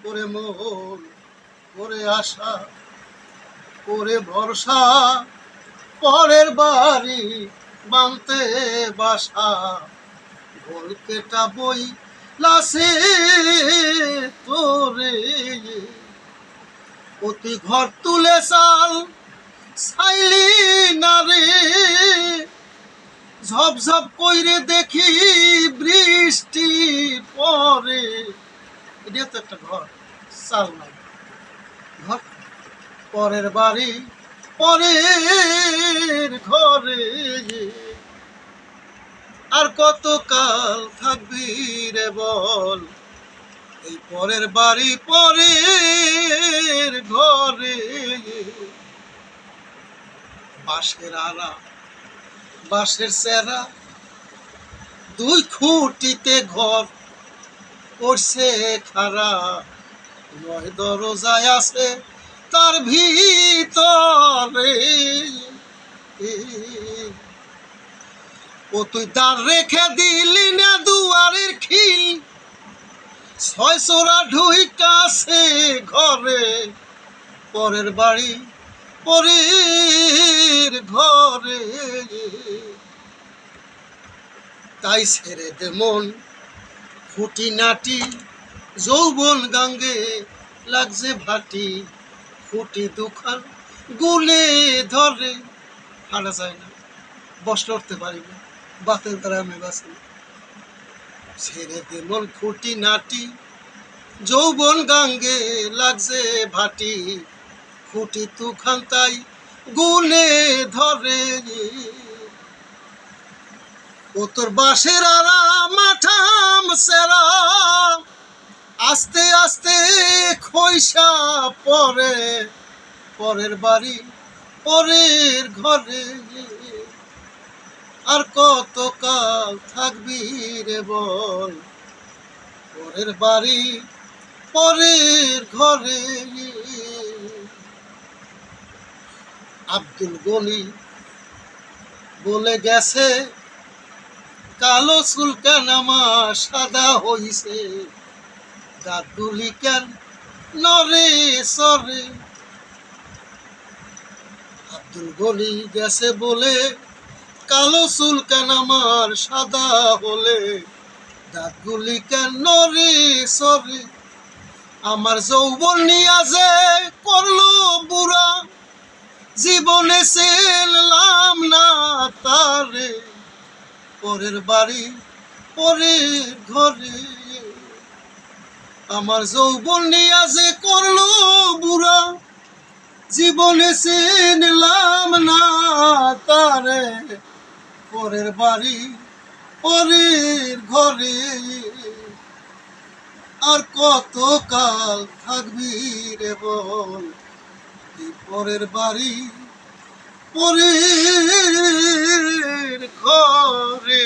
করে মন করে আশা করে ভরসা পরের বাড়ি বানতে বাসা গোল কেটা বই লাসে তোরে অতি ঘর তুলে চাল ছাইলি না রে ঝপঝপ কইরে দেখি বৃষ্টি পরে এটা তো একটা ঘর চাল নাই ঘর পরের বাড়ি পরের ঘরে আর কত কাল থাকবি রে বল এই পরের বাড়ি পরের ঘরে বাঁশের আড়া বাঁশের চেরা দুই খুঁটিতে ঘর করছে খারা নয় দরজায় আছে তার ভিতরে ও তুই দ্বার রেখে দিলি না দুয়ারের খিল ছয় চোরা ঢুইকাছে ঘরে পরের বাড়ি পরের ঘরে তাই ছেড়ে দে মন খুঁটি নাটি যৌবন গাঙ্গে লাগছে ভাটি খুঁটি দুখান গুলে ধরে হারা যায় না বসলে উঠতে পারি না বাতের দ্বারা আমি বাঁচি ছেড়ে দে মন খুঁটি নাটি যৌবন গাঙ্গে লাগছে ভাটি খুঁটি দুখান তাই গুলে ধরে ও তোর বাঁশের আড়া মাঠাম সেরা আস্তে আস্তে খইসা পরে পরের বাড়ি পরের ঘরে আর কত কাল থাকবি রে বল পরের বাড়ি পরের ঘরে আব্দুল গনি বলে গেছে কালো চুল কেন আমার সাদা হইছে দাঁতগুলি কেন নরে সরে আব্দুল গনি গেছে বলে কালো চুল কেন আমার সাদা হলে দাঁতগুলি কেন নরে সরে আমার যৌবন নিয়া যে করলো বুড়া জীবনে চেনলাম না তারে পরের বাড়ি পরের ঘরে আমার যৌবন নিয়া যে করলো বুড়া জীবনে চিনলাম না তারে পরের বাড়ি পরের ঘরে আর কত কাল থাকবি রে বল পরের বাড়ি পরের ঘরে